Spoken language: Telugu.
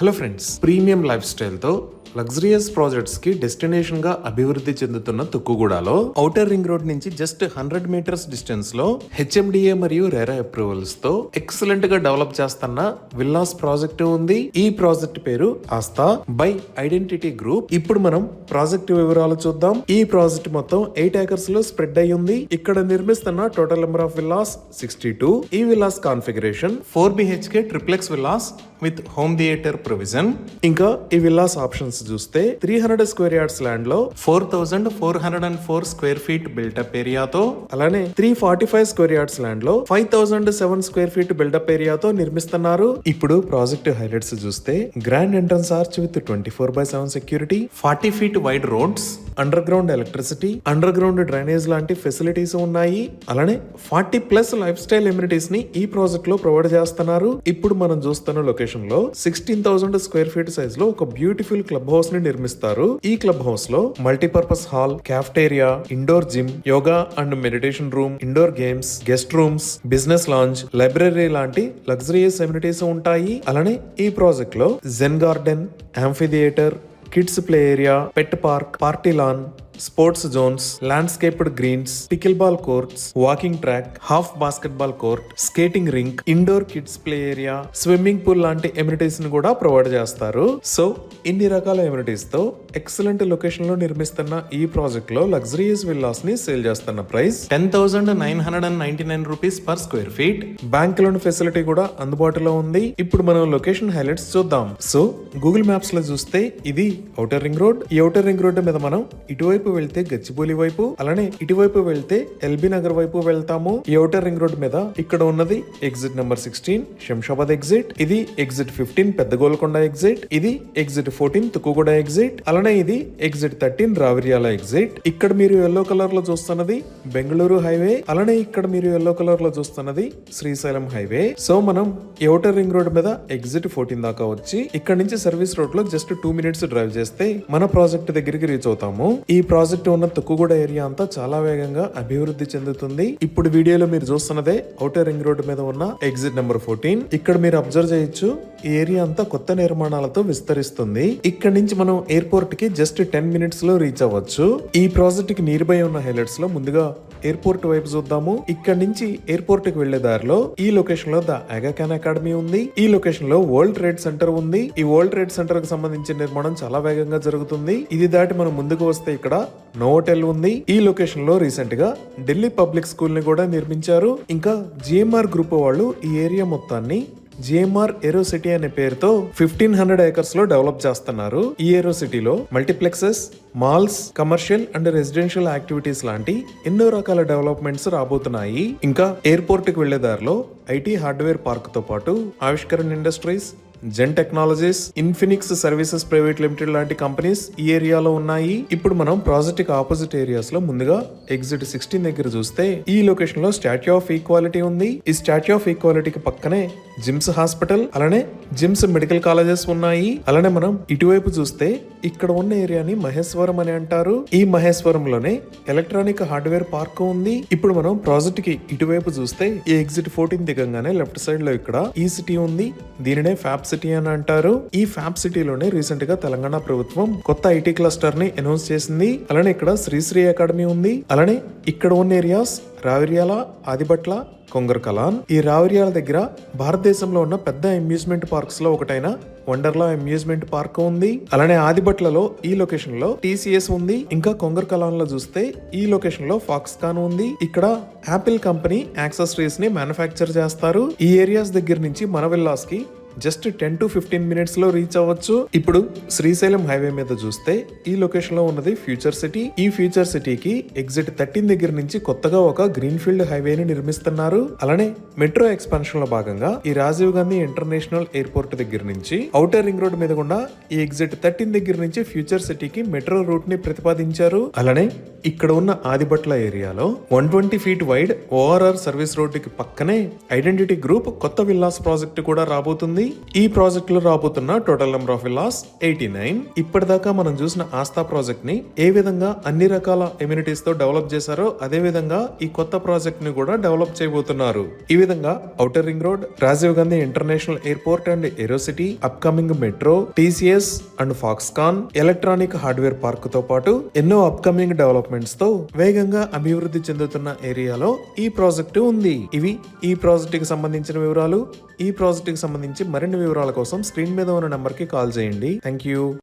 Hello friends, premium life style తో లగ్జరియస్ ప్రాజెక్ట్స్ కి డెస్టినేషన్ గా అభివృద్ధి చెందుతున్న తుక్కుగూడలో ఔటర్ రింగ్ రోడ్ నుంచి జస్ట్ 100 మీటర్స్ డిస్టెన్స్ లో హెచ్ఎండిఏ మరియు రెరా అప్రూవల్స్ తో ఎక్సలెంట్ గా డెవలప్ చేస్తున్న విల్లాస్ ప్రాజెక్ట్ ఉంది. ఈ ప్రాజెక్ట్ పేరు ఆస్థా బై ఐడెంటిటీ గ్రూప్. ఇప్పుడు మనం ప్రాజెక్ట్ వివరాలు చూద్దాం. ఈ ప్రాజెక్ట్ మొత్తం 8 ఏకర్స్ లో స్ప్రెడ్ అయి ఉంది. ఇక్కడ నిర్మిస్తున్న టోటల్ నెంబర్ ఆఫ్ విల్లాస్ 62. ఈ villas configuration 4 BHK triplex villas with home theatre provision. ఇంకా ఈ విల్లాస్ ఆప్షన్స్ చూస్తే 300 స్క్వేర్ యార్డ్స్ ల్యాండ్ లో 4404 స్క్వేర్ ఫీట్ బిల్డప్ ఏరియాతో, అలానే 345 స్క్వేర్ యార్డ్స్ ల్యాండ్ లో 5007 స్క్వేర్ ఫీట్ బిల్డప్ ఏరియాతో నిర్మిస్తున్నారు. ఇప్పుడు ప్రాజెక్ట్ హైలైట్స్ చూస్తే grand entrance arch with 24/7 security, 40 feet wide roads, under ground electricity, under ground drainage లాంటి ఫెసిలిటీస్ ఉన్నాయి. అలానే 40+ లైఫ్ స్టైల్ ఎమ్యూనిటీస్ ని ఈ ప్రాజెక్ట్ లో ప్రొవైడ్ చేస్తున్నారు. ఇప్పుడు మనం చూస్తున్న లొకేషన్ లో 16,000 స్క్వేర్ ఫీట్ సైజ్ లో ఒక బ్యూటిఫుల్ క్లబ్ హౌస్ ని నిర్మిస్తారు. ఈ క్లబ్ హౌస్ లో multipurpose hall, cafeteria, indoor gym, yoga and meditation room, indoor games, guest rooms, business lounge, library లాంటి లగ్జరియస్ ఎమ్యూనిటీస్ ఉంటాయి. అలానే ఈ ప్రాజెక్ట్ లో zen garden, amphitheatre, kids play area, pet park, party lawn, sports zones, landscaped greens, pickleball courts, walking track, half basketball court, skating rink, indoor kids play area, swimming pool లాంటి ఎమ్యూనిటీస్ ని కూడా ప్రొవైడ్ చేస్తారు. సో ఇన్ని రకాల ఎమ్యూనిటీస్ తో ఎక్సలెంట్ లొకేషన్ లో నిర్మిస్తున్న ఈ ప్రాజెక్ట్ లో లగ్జరియస్ విల్లాస్ ని సేల్ చేస్తున్న price 10,999 rupees per square feet. Bank loan facility కూడా అందుబాటులో ఉంది. ఇప్పుడు మనం లొకేషన్ హైలైట్స్ చూద్దాం. సో గూగుల్ మ్యాప్స్ లో చూస్తే ఇది ఔటర్ రింగ్ రోడ్. ఈ ఔటర్ రింగ్ రోడ్ మీద మనం ఇటువైపు వెళ్తే గచ్చిబౌలి వైపు, అలానే ఇటువైపు వెళ్తే ఎల్బీ నగర్ వైపు వెళ్తాము. ఈ ఔటర్ రింగ్ రోడ్ మీద ఇక్కడ ఉన్నది ఎగ్జిట్ నెంబర్ 16 శంషాబాద్ ఎగ్జిట్, ఇది ఎగ్జిట్ 15 పెద్ద గోల్కొండ ఎగ్జిట్, ఇది ఎగ్జిట్ 14 తుక్కుగూడ ఎగ్జిట్, అలానే ఇది ఎగ్జిట్ 13 రావిర్యాల ఎగ్జిట్. ఇక్కడ మీరు ఎల్లో కలర్ లో చూస్తున్నది బెంగళూరు హైవే, అలానే ఇక్కడ మీరు ఎల్లో కలర్ లో చూస్తున్నది శ్రీశైలం హైవే. సో మనం ఈ ఔటర్ రింగ్ రోడ్ మీద ఎగ్జిట్ 14 దాకా వచ్చి ఇక్కడ నుంచి సర్వీస్ రోడ్ లో జస్ట్ 2 minutes డ్రైవ్ చేస్తే మన ప్రాజెక్ట్ దగ్గరికి రీచ్ అవుతాము. ఈ ప్రాజెక్ట్ ఉన్న తుక్కుగూడ ఏరియా అంతా చాలా వేగంగా అభివృద్ధి చెందుతుంది. ఇప్పుడు వీడియోలో మీరు చూస్తున్నదే ఔటర్ రింగ్ రోడ్ మీద ఉన్న ఎగ్జిట్ నెంబర్ 14. ఇక్కడ మీరు అబ్జర్వ్ చేయొచ్చు, ఈ ఏరియా అంతా కొత్త నిర్మాణాలతో విస్తరిస్తుంది. ఇక్కడ నుంచి మనం ఎయిర్పోర్ట్ కి జస్ట్ 10 minutes లో రీచ్ అవ్వచ్చు. ఈ ప్రాజెక్ట్ కి నియర్ బై ఉన్న హైలైట్స్ లో ముందుగా ఎయిర్పోర్ట్ వైపు చూద్దాము. ఇక్కడ నుంచి ఎయిర్పోర్ట్ కి వెళ్లే దారిలో ఈ లొకేషన్ లో ద ఆగా ఖాన్ అకాడమీ ఉంది. ఈ లొకేషన్ లో వరల్డ్ ట్రేడ్ సెంటర్ ఉంది. ఈ వరల్డ్ ట్రేడ్ సెంటర్ కి సంబంధించిన నిర్మాణం చాలా వేగంగా జరుగుతుంది. ఇది దాటి మనం ముందుకు వస్తే ఇక్కడ నోవోటెల్ ఉంది. ఈ లొకేషన్ లో రీసెంట్ గా ఢిల్లీ పబ్లిక్ స్కూల్ ని కూడా నిర్మించారు. ఇంకా జిఎంఆర్ గ్రూప్ వాళ్ళు ఈ ఏరియా మొత్తాన్ని జిఎంఆర్ ఏరో సిటీ అనే పేరుతో 1500 ఏకర్స్ లో డెవలప్ చేస్తున్నారు. ఈ ఏరో సిటీలో multiplexes, malls, commercial and residential activities లాంటి ఎన్నో రకాల డెవలప్మెంట్స్ రాబోతున్నాయి. ఇంకా ఎయిర్పోర్ట్ కి వెళ్లే దారిలో ఐటీ హార్డ్వేర్ పార్క్ తో పాటు Aavishkaran industries, Zen technologies, Infinix services private limited లాంటి కంపెనీస్ ఈ ఏరియాలో ఉన్నాయి. ఇప్పుడు మనం ప్రాజెక్ట్ కి ఆపోజిట్ ఏరియాస్ లో ముందుగా ఎగ్జిట్ 16 దగ్గర చూస్తే ఈ లొకేషన్ లో స్టాచ్యూ ఆఫ్ ఈక్వాలిటీ ఉంది. ఈ స్టాచ్యూ ఆఫ్ ఈక్వాలిటీకి పక్కనే జిమ్స్ హాస్పిటల్, అలానే జిమ్స్ మెడికల్ కాలేజెస్ ఉన్నాయి. అలానే మనం ఇటువైపు చూస్తే ఇక్కడ ఉన్న ఏరియాని మహేశ్వరం అని అంటారు. ఈ మహేశ్వరంలోనే ఎలక్ట్రానిక్ హార్డ్వేర్ పార్క్ ఉంది. ఇప్పుడు మనం ప్రాజెక్ట్ కి ఇటువైపు చూస్తే ఈ ఎగ్జిట్ 14 దిగంగానే లెఫ్ట్ సైడ్ లో ఇక్కడ ఈ సిటీ ఉంది. దీనినే ఫ్యాబ్ సిటీ అని అంటారు. ఈ ఫ్యాబ్ సిటీలోనే రీసెంట్ గా తెలంగాణ ప్రభుత్వం కొత్త ఐటీ క్లస్టర్ ని అనౌన్స్ చేసింది. అలానే ఇక్కడ శ్రీశ్రీ అకాడమీ ఉంది. అలానే ఇక్కడ ఉన్న ఏరియాస్ రావిర్యాల, ఆదిబట్ల, కొంగర్కలాన్. ఈ రావిర్యాల దగ్గర భారతదేశంలో ఉన్న పెద్ద అమ్యూజ్మెంట్ పార్క్స్ లో ఒకటైన వండర్లా అమ్యూజ్మెంట్ పార్క్ ఉంది. అలానే ఆదిబట్లలో ఈ లొకేషన్ లో TCS ఉంది. ఇంకా కొంగర్కలాన్ లో చూస్తే ఈ లొకేషన్ లో ఫాక్స్కాన్ ఉంది. ఇక్కడ యాపిల్ కంపెనీ యాక్సెసరీస్ ని మ్యానుఫ్యాక్చర్ చేస్తారు. ఈ ఏరియాస్ దగ్గర నుంచి మన విల్లాస్ కి జస్ట్ 10 to 15 minutes లో రీచ్ అవ్వచ్చు. ఇప్పుడు శ్రీశైలం హైవే మీద చూస్తే ఈ లొకేషన్ లో ఉన్నది ఫ్యూచర్ సిటీ. ఈ ఫ్యూచర్ సిటీకి ఎగ్జిట్ 13 దగ్గర నుంచి కొత్తగా ఒక గ్రీన్ ఫీల్డ్ హైవేని నిర్మిస్తున్నారు. అలానే మెట్రో ఎక్స్పాన్షన్ లో భాగంగా ఈ రాజీవ్ గాంధీ ఇంటర్నేషనల్ ఎయిర్పోర్ట్ దగ్గర నుంచి ఔటర్ రింగ్ రోడ్ మీద గుండా ఈ ఎగ్జిట్ 13 దగ్గర నుంచి ఫ్యూచర్ సిటీకి మెట్రో రూట్ ని ప్రతిపాదించారు. అలానే ఇక్కడ ఉన్న ఆదిబట్ల ఏరియాలో 120 feet వైడ్ ORR సర్వీస్ రోడ్డుకి పక్కనే ఐడెంటిటీ గ్రూప్ కొత్త విల్లాస్ ప్రాజెక్ట్ కూడా రాబోతుంది. ఈ ప్రాజెక్ట్ లో రాబోతున్న టోటల్ నెంబర్ ఆఫ్ విల్లాస్ 89. ఇప్పటిదాకా మనం చూసిన ఆస్థా ప్రాజెక్ట్ ని ఏ విధంగా అన్ని రకాల ఎమ్యూనిటీస్ తో డెవలప్ చేశారో అదే విధంగా ఈ కొత్త ప్రాజెక్ట్ ని కూడా డెవలప్ చేయబోతున్నారు. ఈ విధంగా outer ring road, Rajiv Gandhi international airport and aerocity, upcoming metro, TCS and Foxconn, electronic hardware park తో పాటు ఎన్నో అప్కమింగ్ డెవలప్మెంట్స్ తో వేగంగా అభివృద్ధి చెందుతున్న ఏరియాలో ఈ ప్రాజెక్టు ఉంది. ఇవి ఈ ప్రాజెక్ట్ కి సంబంధించిన వివరాలు. ఈ ప్రాజెక్ట్ కి సంబంధించి మరిన్ని వివరాల కోసం స్క్రీన్ మీద ఉన్న నంబర్ కి కాల్ చేయండి. Thank you.